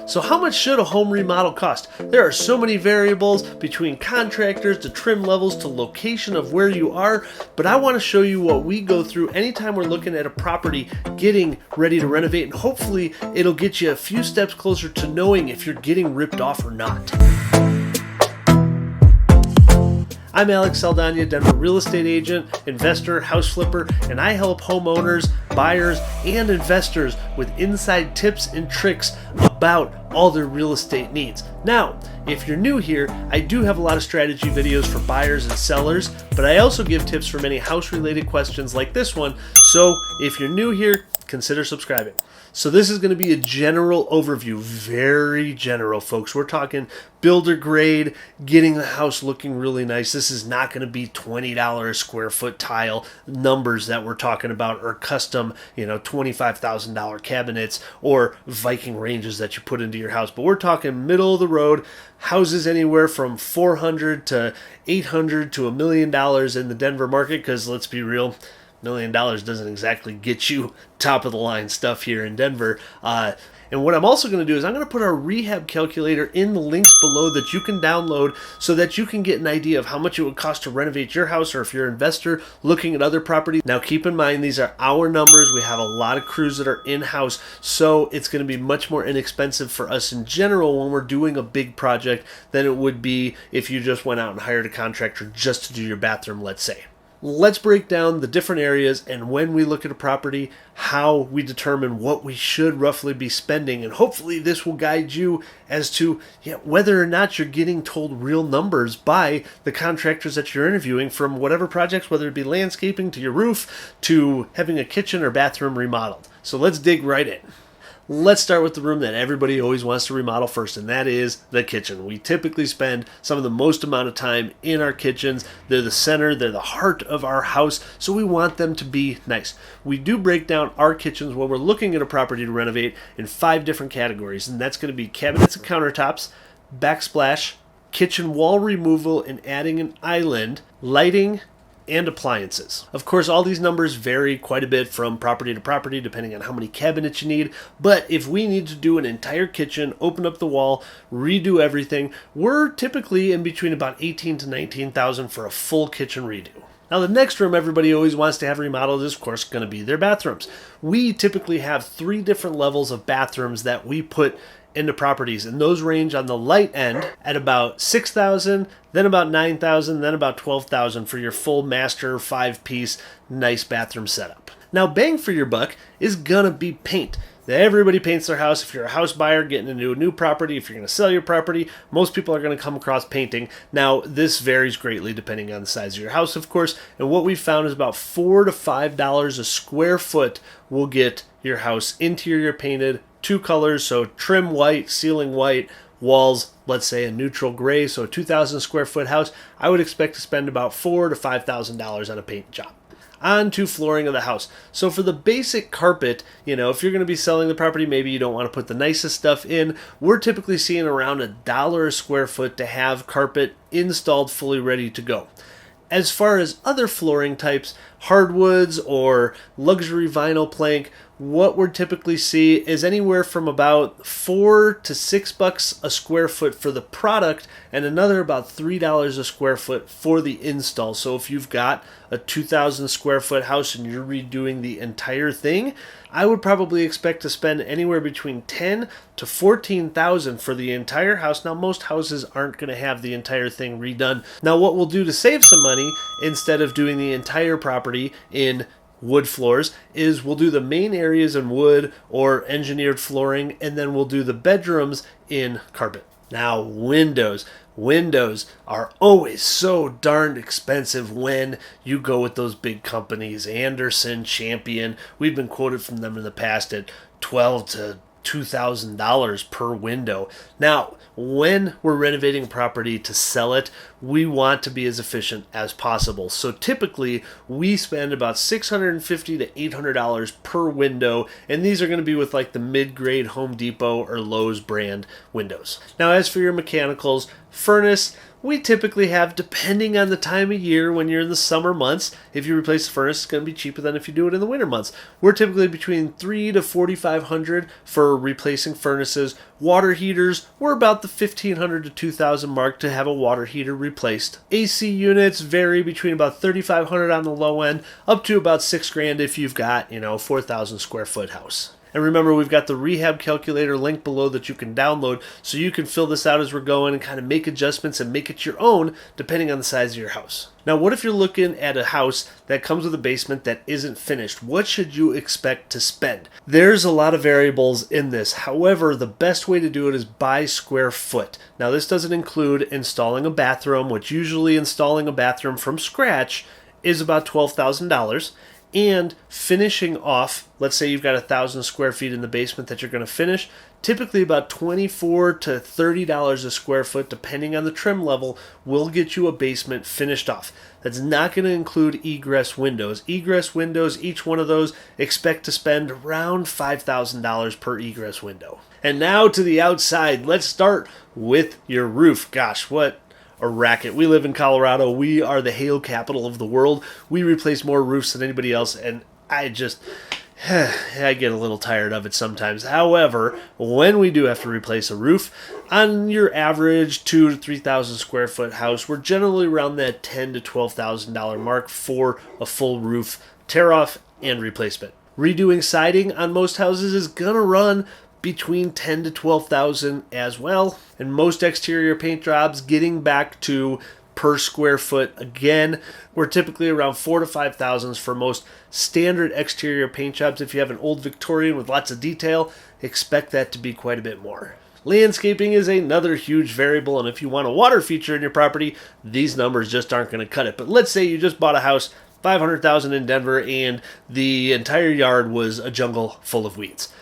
So how much should a home remodel cost? There are so many variables between contractors to trim levels to location of where you are, but I want to show you what we go through anytime we're looking at a property getting ready to renovate, and hopefully it'll get you a few steps closer to knowing if you're getting ripped off or not. I'm Alex Saldana, Denver real estate agent, investor, house flipper, and I help homeowners, buyers, and investors with inside tips and tricks about all their real estate needs. Now, if you're new here, I do have a lot of strategy videos for buyers and sellers, but I also give tips for many house-related questions like this one, so if you're new here, consider subscribing. So this is going to be a general overview, very general, folks. We're talking builder grade, getting the house looking really nice. This is not going to be $20 a square foot tile numbers that we're talking about, or custom, $25,000 cabinets or Viking ranges that you put into your house. But we're talking middle of the road houses anywhere from $400 to $800 to $1 million in the Denver market, because let's be real, $1 million doesn't exactly get you top of the line stuff here in Denver. And what I'm also going to do is I'm going to put our rehab calculator in the links below that you can download so that you can get an idea of how much it would cost to renovate your house, or if you're an investor looking at other properties. Now keep in mind, these are our numbers. We have a lot of crews that are in-house, so it's going to be much more inexpensive for us in general when we're doing a big project than it would be if you just went out and hired a contractor just to do your bathroom, let's say. Let's break down the different areas, and when we look at a property, how we determine what we should roughly be spending. And hopefully this will guide you as to whether or not you're getting told real numbers by the contractors that you're interviewing from whatever projects, whether it be landscaping to your roof to having a kitchen or bathroom remodeled. So let's dig right in. Let's start with the room that everybody always wants to remodel first, and that is the kitchen. We typically spend some of the most amount of time in our kitchens. They're the center, they're the heart of our house, so we want them to be nice. We do break down our kitchens when we're looking at a property to renovate in 5 different categories, and that's going to be cabinets and countertops, backsplash, kitchen wall removal and adding an island, lighting, and appliances. Of course, all these numbers vary quite a bit from property to property depending on how many cabinets you need, but if we need to do an entire kitchen, open up the wall, redo everything, we're typically in between about $18,000 to $19,000 for a full kitchen redo. Now, the next room everybody always wants to have remodeled is, of course, going to be their bathrooms. We typically have 3 different levels of bathrooms that we put into properties, and those range on the light end at about $6,000, then about $9,000, then about $12,000 for your full master 5-piece nice bathroom setup. Now, bang for your buck is gonna be paint. Everybody paints their house. If you're a house buyer getting into a new property, if you're going to sell your property, most people are going to come across painting. Now, this varies greatly depending on the size of your house, of course, and what we've found is about $4 to $5 a square foot will get your house interior painted 2 colors, so trim white, ceiling white, walls, let's say a neutral gray, so a 2,000 square foot house, I would expect to spend about $4,000 to $5,000 on a paint job. On to flooring of the house. So for the basic carpet, if you're going to be selling the property, maybe you don't want to put the nicest stuff in, we're typically seeing around $1 a square foot to have carpet installed fully ready to go. As far as other flooring types, hardwoods or luxury vinyl plank, what we're typically see is anywhere from about $4 to $6 a square foot for the product, and another about $3 a square foot for the install. So if you've got a 2,000 square foot house and you're redoing the entire thing, I would probably expect to spend anywhere between $10,000 to $14,000 for the entire house. Now, most houses aren't going to have the entire thing redone. Now, what we'll do to save some money, instead of doing the entire property in wood floors, is we'll do the main areas in wood or engineered flooring, and then we'll do the bedrooms in carpet. Now, windows are always so darn expensive when you go with those big companies, Andersen, Champion. We've been quoted from them in the past at $12,000 to $2,000 per window. Now, when we're renovating a property to sell it, we want to be as efficient as possible. So typically we spend about $650 to $800 per window, and these are going to be with like the mid-grade Home Depot or Lowe's brand windows. Now as for your mechanicals, furnace, we typically have, depending on the time of year, when you're in the summer months, if you replace the furnace, it's going to be cheaper than if you do it in the winter months. We're typically between $300 to $4,500 for replacing furnaces. Water heaters, we're about the $1,500 to $2,000 mark to have a water heater replaced. AC units vary between about $3,500 on the low end up to about $6,000 if you've got, 4,000 square foot house. And remember, we've got the rehab calculator link below that you can download so you can fill this out as we're going and kind of make adjustments and make it your own depending on the size of your house. Now, what if you're looking at a house that comes with a basement that isn't finished? What should you expect to spend? There's a lot of variables in this. However, the best way to do it is by square foot. Now, this doesn't include installing a bathroom, which usually installing a bathroom from scratch is about $12,000. And finishing off, let's say you've got 1,000 square feet in the basement that you're going to finish, typically about $24 to $30 a square foot, depending on the trim level, will get you a basement finished off. That's not going to include egress windows. Egress windows, each one of those, expect to spend around $5,000 per egress window. And now to the outside. Let's start with your roof. Gosh, what a racket. We live in Colorado. We are the hail capital of the world. We replace more roofs than anybody else, and I get a little tired of it sometimes. However, when we do have to replace a roof, on your average 2,000 to 3,000 square foot house, we're generally around that $10,000 to $12,000 mark for a full roof tear off and replacement. Redoing siding on most houses is gonna run between $10,000 to $12,000 as well. And most exterior paint jobs, getting back to per square foot again, we're typically around $4,000 to $5,000 for most standard exterior paint jobs. If you have an old Victorian with lots of detail, expect that to be quite a bit more. Landscaping is another huge variable, and if you want a water feature in your property, these numbers just aren't going to cut it. But let's say you just bought a house, $500,000 in Denver, and the entire yard was a jungle full of weeds.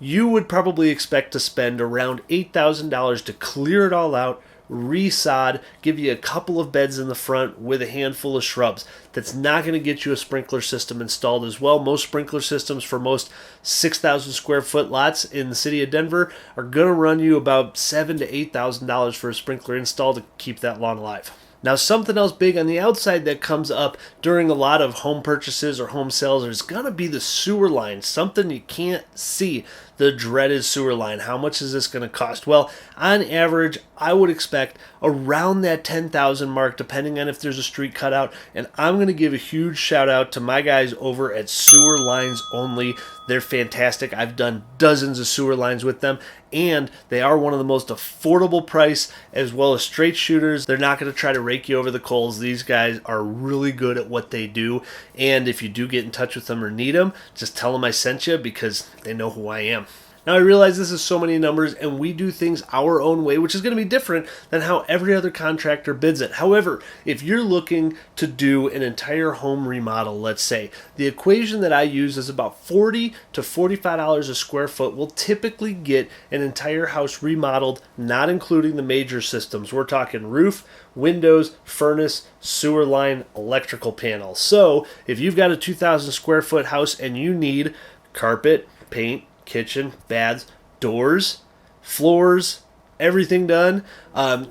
You would probably expect to spend around $8,000 to clear it all out, resod, give you a couple of beds in the front with a handful of shrubs. That's not going to get you a sprinkler system installed as well. Most sprinkler systems for most 6,000 square foot lots in the city of Denver are going to run you about $7,000 to $8,000 for a sprinkler install to keep that lawn alive. Now, something else big on the outside that comes up during a lot of home purchases or home sales is going to be the sewer line, something you can't see, the dreaded sewer line. How much is this going to cost? Well, on average, I would expect around that $10,000 mark, depending on if there's a street cut out. And I'm going to give a huge shout out to my guys over at Sewer Lines Only. They're fantastic. I've done dozens of sewer lines with them, and they are one of the most affordable price as well as straight shooters. They're not going to try to rake you over the coals. These guys are really good at what they do, and if you do get in touch with them or need them, just tell them I sent you because they know who I am. Now, I realize this is so many numbers, and we do things our own way, which is going to be different than how every other contractor bids it. However, if you're looking to do an entire home remodel, let's say, the equation that I use is about $40 to $45 a square foot will typically get an entire house remodeled, not including the major systems. We're talking roof, windows, furnace, sewer line, electrical panel. So if you've got a 2,000 square foot house and you need carpet, paint, kitchen, baths, doors, floors, everything done,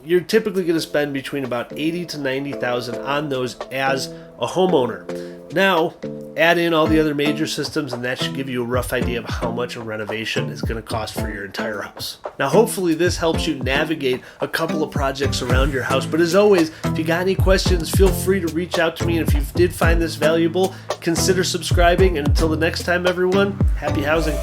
you're typically going to spend between about $80,000 to $90,000 on those as a homeowner. Now, add in all the other major systems, and that should give you a rough idea of how much a renovation is going to cost for your entire house. Now, hopefully this helps you navigate a couple of projects around your house. But as always, if you got any questions, feel free to reach out to me. And if you did find this valuable, consider subscribing. And until the next time, everyone, happy housing.